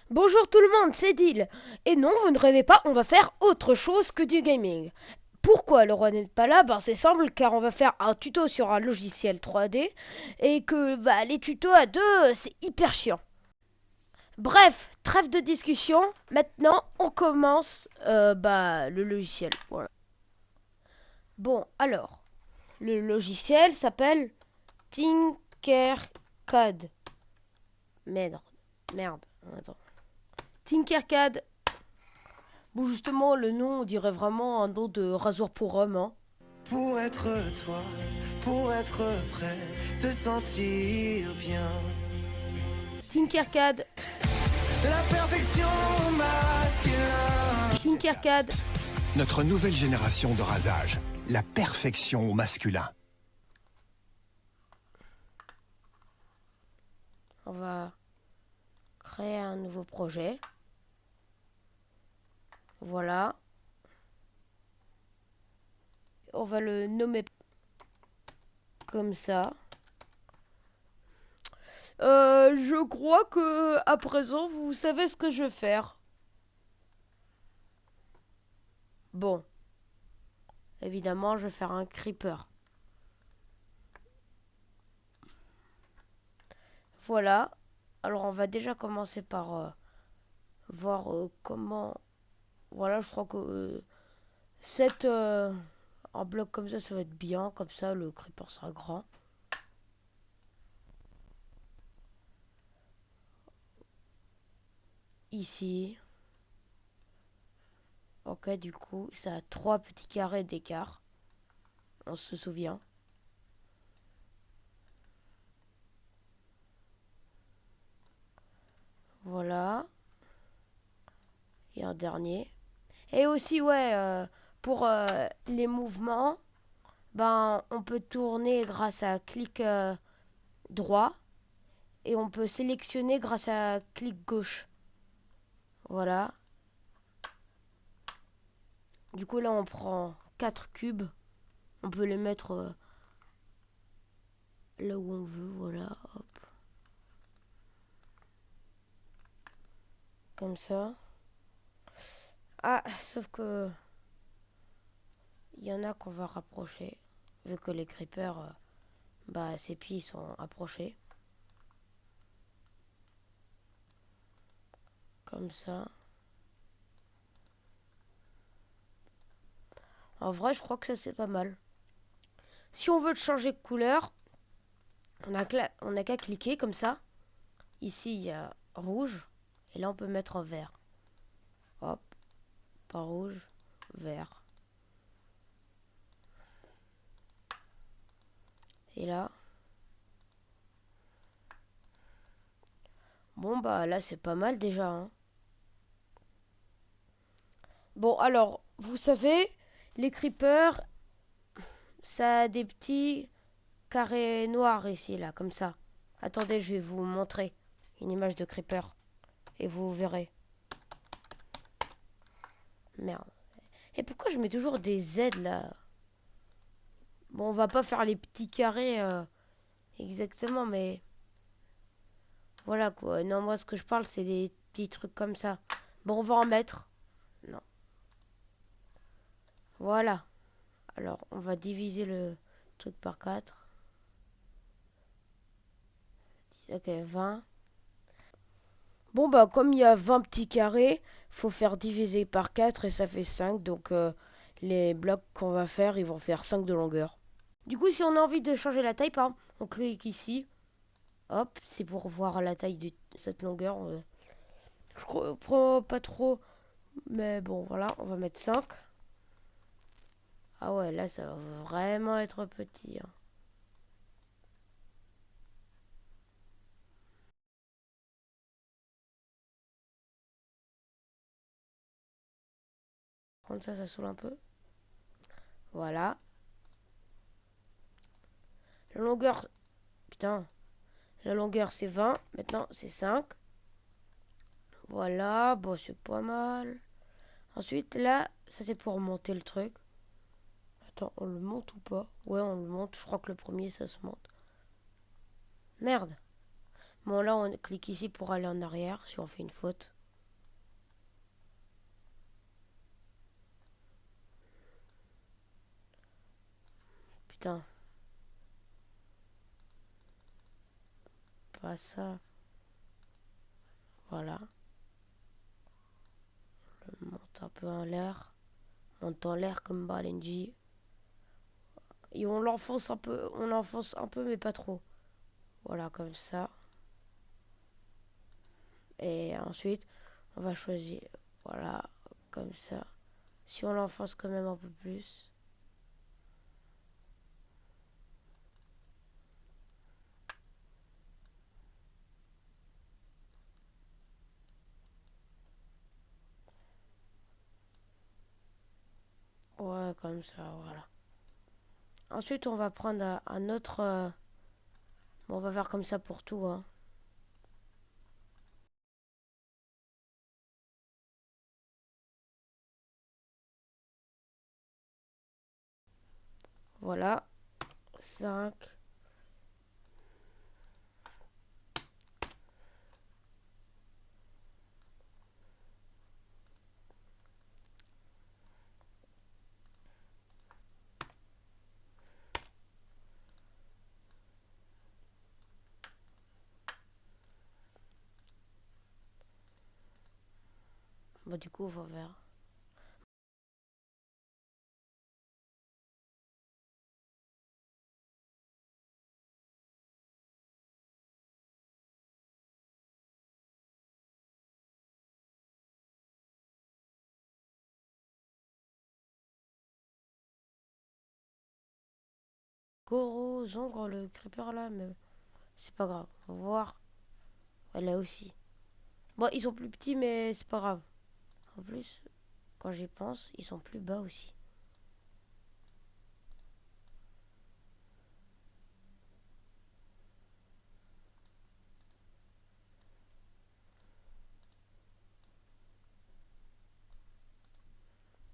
Bonjour tout le monde, c'est Dil. Et non, vous ne rêvez pas, on va faire autre chose que du gaming. Pourquoi le roi n'est pas là? Ben, c'est simple, car on va faire un tuto sur un logiciel 3D et que les tutos à deux, c'est hyper chiant. Bref, trêve de discussion. Maintenant, on commence le logiciel. Voilà. Bon, alors, le logiciel s'appelle Tinkercad. Merde, merde. Attends. Tinkercad. Bon, justement, le nom, on dirait vraiment un nom de rasoir pour homme, hein. Pour être toi, pour être prêt, te sentir bien. Tinkercad, La perfection masculine. Tinkercad. Notre nouvelle génération de rasage. La perfection au masculin. On va créer un nouveau projet. Voilà. On va le nommer comme ça. Je crois que à présent, vous savez ce que je vais faire. Bon, évidemment, je vais faire un creeper. Voilà. Alors, on va déjà commencer par voir comment... Voilà, je crois que cette... un bloc comme ça va être bien. Comme ça, le creeper sera grand. Ici. Ok, du coup, ça a 3 petits carrés d'écart. On se souvient. Voilà. Et un dernier. Et aussi, ouais, pour les mouvements, ben, on peut tourner grâce à clic droit. Et on peut sélectionner grâce à clic gauche. Voilà. Du coup, là, on prend 4 cubes. On peut les mettre là où on veut. Voilà. Hop. Comme ça. Ah, sauf que il y en a qu'on va rapprocher. Vu que les creepers, ses pieds sont approchés. Comme ça. En vrai, je crois que ça, c'est pas mal. Si on veut changer de couleur, on a qu'à cliquer comme ça. Ici, il y a rouge. Et là, on peut mettre en vert. Hop. Pas rouge. Vert. Et là. Bon, bah là, c'est pas mal déjà, hein. Bon, alors, vous savez, les creepers, ça a des petits carrés noirs ici, là, comme ça. Attendez, je vais vous montrer une image de creeper. Et vous verrez. Merde. Et pourquoi je mets toujours des Z, là? Bon, on va pas faire les petits carrés exactement, mais voilà quoi. Non, moi ce que je parle, c'est des petits trucs comme ça. Bon, on va en mettre. Non. Voilà. Alors, on va diviser le truc par 4. Ok, 20. Bon, bah, comme il y a 20 petits carrés, faut faire diviser par 4 et ça fait 5. Donc, les blocs qu'on va faire, ils vont faire 5 de longueur. Du coup, si on a envie de changer la taille, par exemple, on clique ici. Hop, c'est pour voir la taille de cette longueur. Je crois pas trop, mais bon, voilà, on va mettre 5. Ah ouais, là, ça va vraiment être petit, hein. Prendre ça, ça saoule un peu. Voilà. La longueur, putain, la longueur c'est 20. Maintenant, c'est 5. Voilà, bon, c'est pas mal. Ensuite, là, ça c'est pour monter le truc. Attends, on le monte ou pas? Ouais, on le monte. Je crois que le premier, ça se monte. Merde. Bon, là, on clique ici pour aller en arrière, si on fait une faute. putain. Pas ça. Voilà. Je monte un peu en l'air. Monte en l'air comme Balenji. Et on l'enfonce un peu, mais pas trop. Voilà, comme ça. Et ensuite, on va choisir. Voilà, comme ça. Si on l'enfonce quand même un peu plus. Ouais, comme ça, voilà. Ensuite, on va prendre un autre... bon, on va faire comme ça pour tout, hein. Voilà. 5. Bon, du coup, on va faire... Goro, Zongre, le creeper là, mais c'est pas grave. On va voir. Ouais, là aussi. Bon, ils sont plus petits, mais c'est pas grave. En plus, quand j'y pense, ils sont plus bas aussi.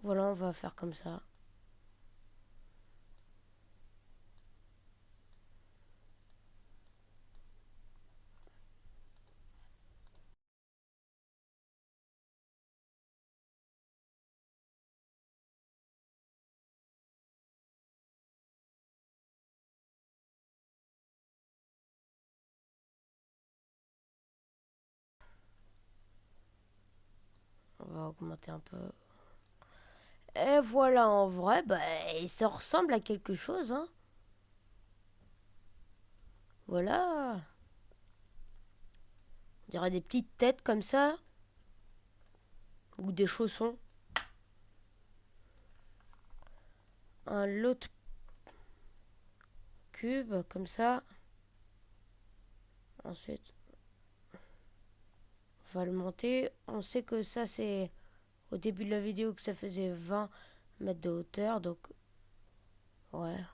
Voilà, on va faire comme ça. On va augmenter un peu. Et voilà, en vrai, bah, ça ressemble à quelque chose, hein. Voilà. On dirait des petites têtes comme ça. Ou des chaussons. Un lot cube, comme ça. Ensuite, on va le monter. On sait que ça, c'est au début de la vidéo que ça faisait 20 mètres de hauteur. Donc, ouais.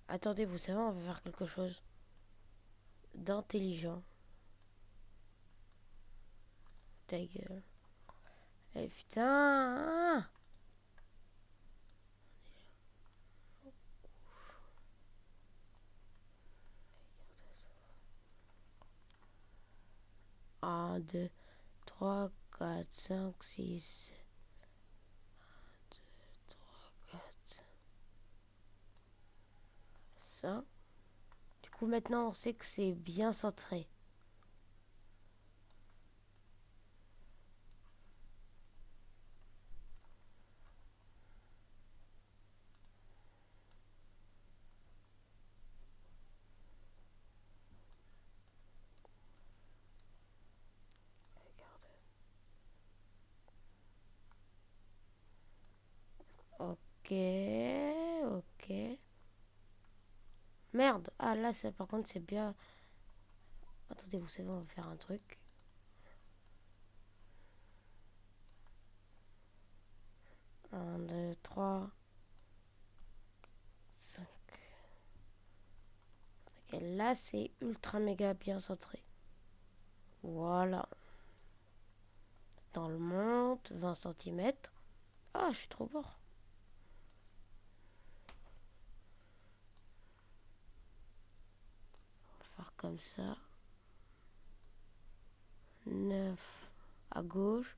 Attendez, vous savez, on va faire quelque chose d'intelligent. Ta gueule. Eh putain. Un, 2, 3, 4, 5, 6, 4, 5. Du coup, maintenant, on sait que c'est bien centré. Ok, ok. Merde. Ah, là, ça, par contre, c'est bien. Attendez, vous savez, on va faire un truc. 1, 2, 3, 5. Ok, là, c'est ultra méga bien centré. Voilà. Dans le monte, 20 cm. Ah, je suis trop fort. comme ça. 9 à gauche.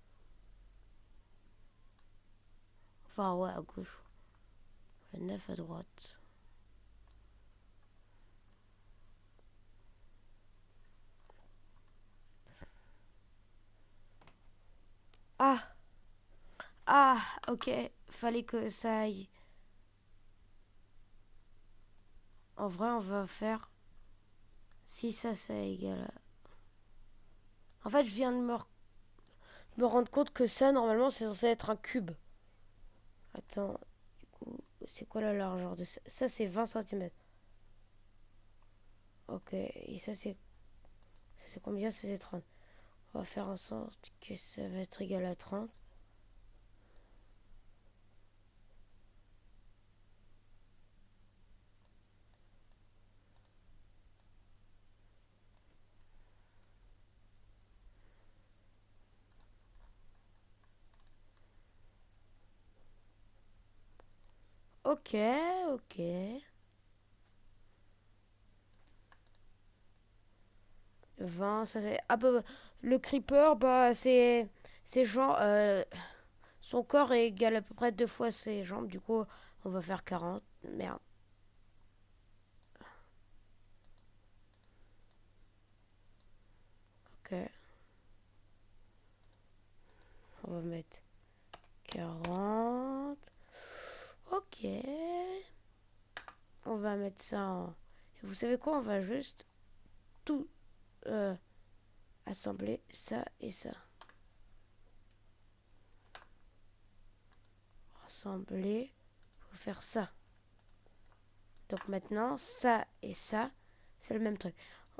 Enfin, ouais, à gauche. 9 à droite. Ah! Ah! Ok, fallait que ça aille. En vrai, on va faire... Si ça, c'est égal à... En fait, je viens de me rendre compte que ça, normalement, c'est censé être un cube. Attends, du coup, c'est quoi la largeur de ça? Ça, c'est 20 cm. Ok, et ça, c'est combien? Ça, c'est 30. On va faire en sorte que ça va être égal à 30. Ok, ok. 20, ça c'est... Ah bah, le creeper, bah, c'est genre... son corps est égal à peu près 2 fois ses jambes. Du coup, on va faire 40. Merde. Ok. On va mettre 40. Ok. On va mettre ça en... Vous savez quoi? On va juste tout euh, assembler ça et ça. Assembler. Faut faire ça. Donc maintenant, ça et ça, c'est le même truc.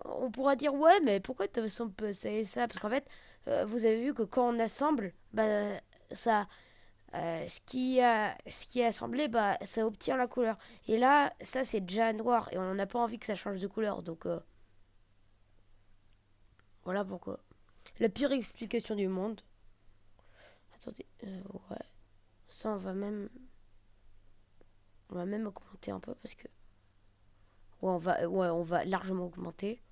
On pourra dire, ouais, mais pourquoi tu assembles pas ça et ça? Parce qu'en fait, vous avez vu que quand on assemble, bah, ça, ce qui est assemblé, bah, ça obtient la couleur. Et là, ça, c'est déjà noir. Et on n'a pas envie que ça change de couleur. Donc, voilà pourquoi. La pire explication du monde. Attendez, ouais. Ça, on va même augmenter un peu parce que, ouais, on va largement augmenter.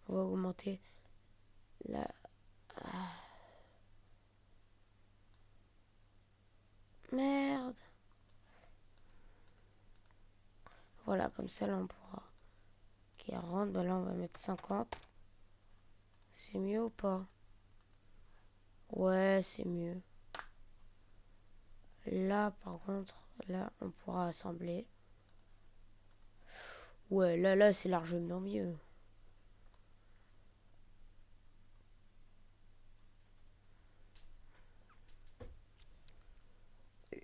On va augmenter la, ah, merde. Voilà, comme ça, là, on pourra. 40, bah là, on va mettre 50. C'est mieux ou pas? Ouais, c'est mieux. Là, par contre, là, on pourra assembler. Ouais, là, c'est largement mieux.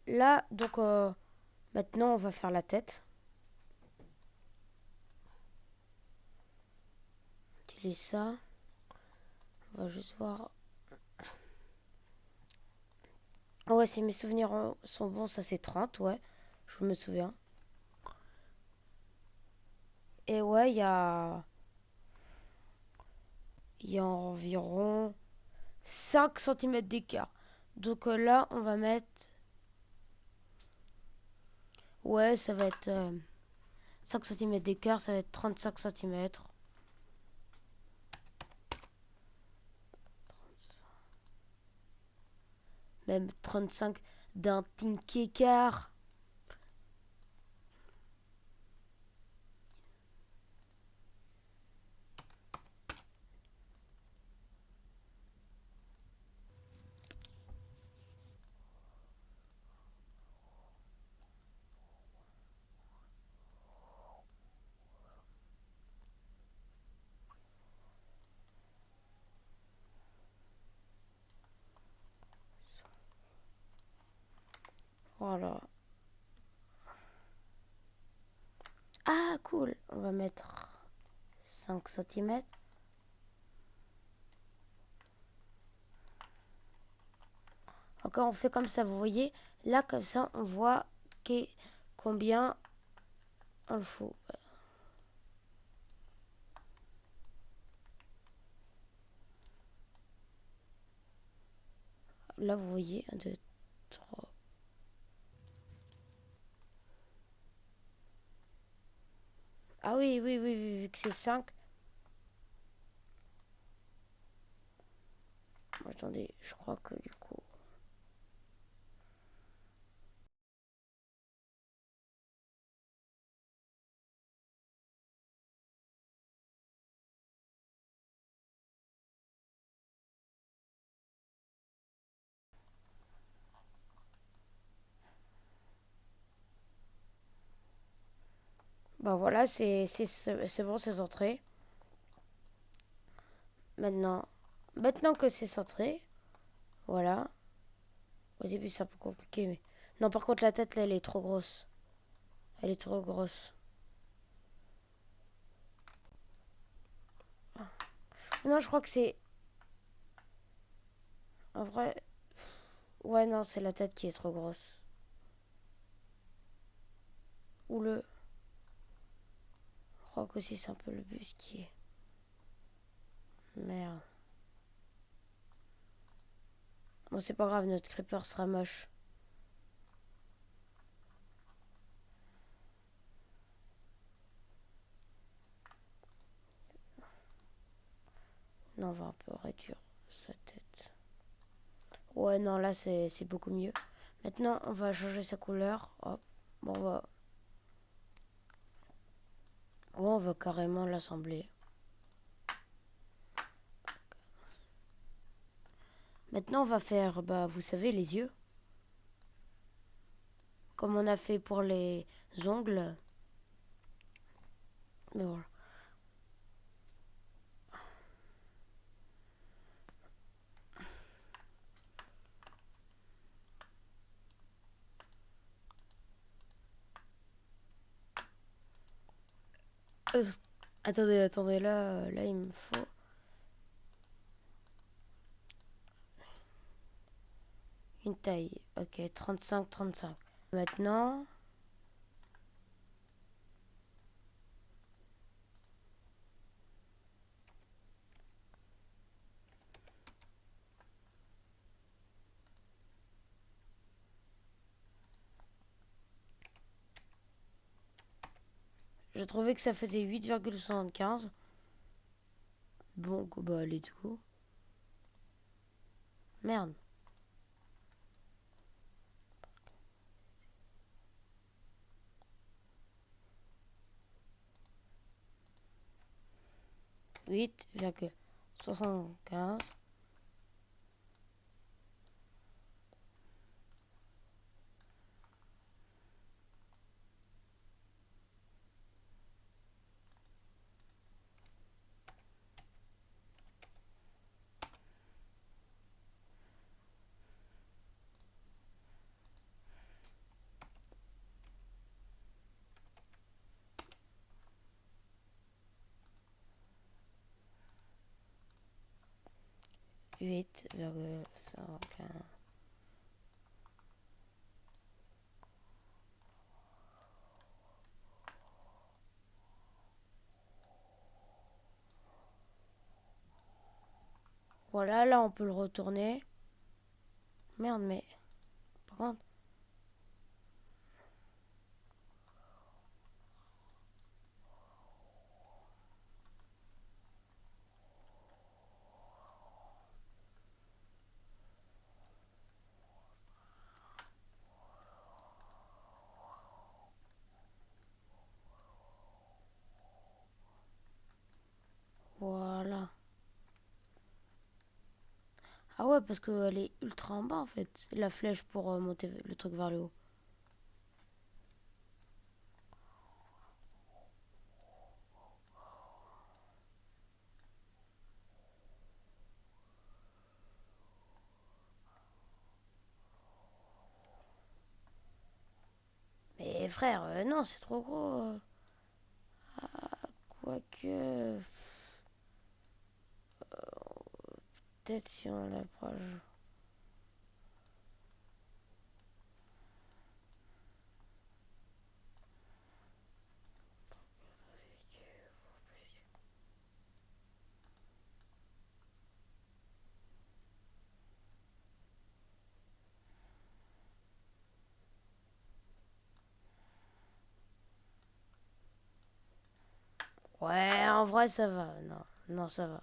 Là, donc, maintenant, on va faire la tête. Utilise ça. On va juste voir. Ouais, si mes souvenirs sont bons, ça c'est 30, ouais. Je me souviens. Et ouais, il y a environ 5 cm d'écart. Donc là, on va mettre... Ouais, ça va être 5 cm d'écart, ça va être 35 cm. Même 35 d'un tink écart. Voilà. Ah, cool. On va mettre 5 cm. Encore, on fait comme ça, vous voyez. Là, comme ça, on voit combien on le faut. Là, vous voyez, 1, 2, 3. Ah oui, oui, oui, oui, vu que c'est 5. Attendez, je crois que du coup... Bah voilà, c'est bon, c'est centré. Maintenant, maintenant que c'est centré, voilà. Au début, c'est un peu compliqué, mais... Non, par contre, la tête, là, elle est trop grosse. Elle est trop grosse. Non, je crois que c'est... En vrai... Ouais, non, c'est la tête qui est trop grosse. Ou le... Je crois qu'aussi c'est un peu le buste qui est... Merde. Bon, c'est pas grave, notre creeper sera moche. Non, on va un peu réduire sa tête. Ouais, non, là, c'est beaucoup mieux. Maintenant, on va changer sa couleur. Hop. Bon, ouais, on va carrément l'assembler. Maintenant, on va faire, bah, vous savez, les yeux. Comme on a fait pour les ongles. Mais voilà. Euh, attendez, là, il me faut une taille. Ok, 35. Maintenant, je trouvais que ça faisait 8,75. Bon, bah, let's go. Merde. 8,75. Huit virgule cinq. Voilà, là, on peut le retourner. Merde, mais... Par contre... Voilà. Ah ouais, parce qu'elle est ultra en bas, en fait. La flèche pour monter le truc vers le haut. Mais frère, non, c'est trop gros. Quoique... Peut-être si on l'approche... Ouais, en vrai, ça va. Non, non, ça va.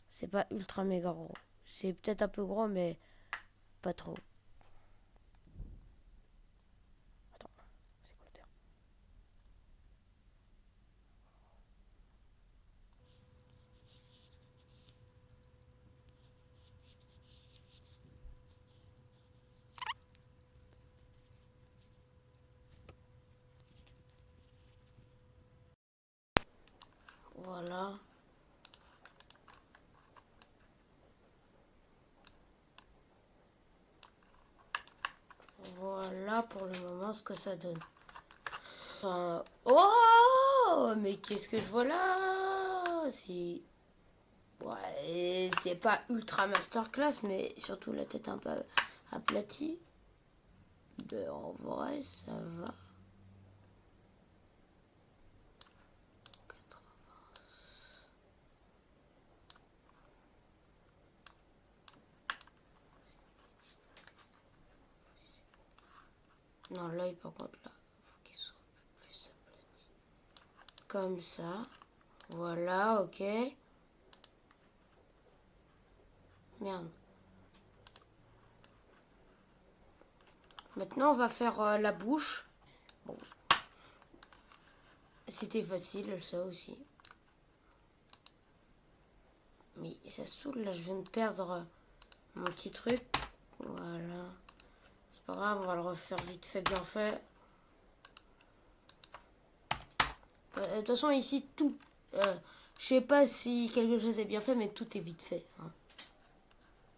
C'est pas ultra méga gros. C'est peut-être un peu gros, mais pas trop. Attends, c'est quoi le terme? Voilà. Voilà pour le moment ce que ça donne. Enfin, oh, mais qu'est-ce que je vois là? C'est... Ouais, c'est pas ultra masterclass, mais surtout la tête un peu aplatie. Ben, en vrai, ça va. 80. Non, l'œil, par contre, là, faut qu'il soit plus aplati. Comme ça. Voilà, ok. Merde. Maintenant, on va faire la bouche. Bon. C'était facile, ça aussi. Mais ça saoule, là, je viens de perdre mon petit truc. Voilà. C'est pas grave, on va le refaire vite fait, bien fait. De toute façon, ici, tout... je sais pas si quelque chose est bien fait, mais tout est vite fait. Hein.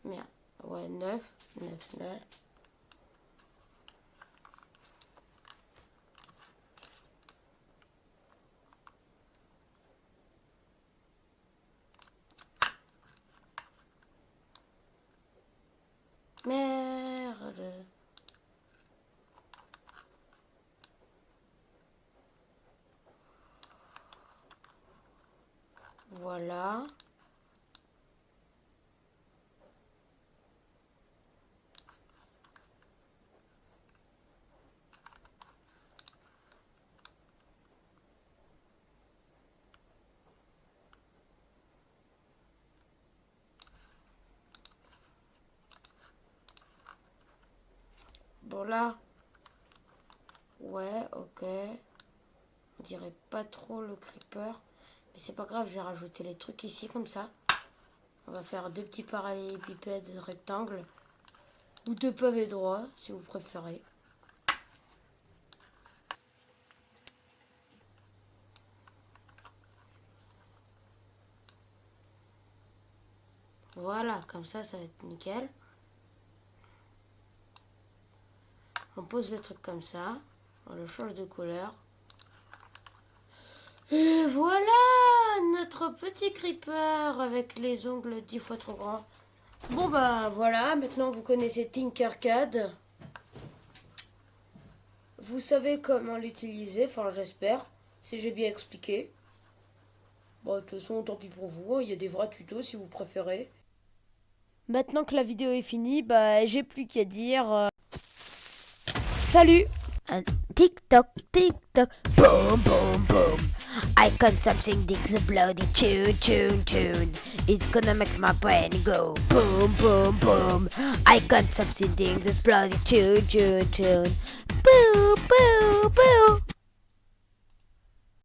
Merde. Ouais, 9. Merde. Voilà. Bon là. Ouais, ok. On dirait pas trop le creeper. Mais c'est pas grave, je vais rajouter les trucs ici comme ça. On va faire 2 petits parallélépipèdes rectangles. Ou 2 pavés droits, si vous préférez. Voilà, comme ça va être nickel. On pose le truc comme ça. On le change de couleur. Et voilà notre petit creeper avec les ongles 10 fois trop grands. Bon bah voilà, maintenant vous connaissez Tinkercad. Vous savez comment l'utiliser, enfin j'espère, si j'ai bien expliqué. Bon, de toute façon, tant pis pour vous, il y a des vrais tutos si vous préférez. Maintenant que la vidéo est finie, bah j'ai plus qu'à dire... Salut! TikTok, TikTok, boom, boom, boom. I got something that's a bloody tune, tune, tune. It's gonna make my brain go boom, boom, boom. I got something that's bloody tune, tune, tune. Boo, boo,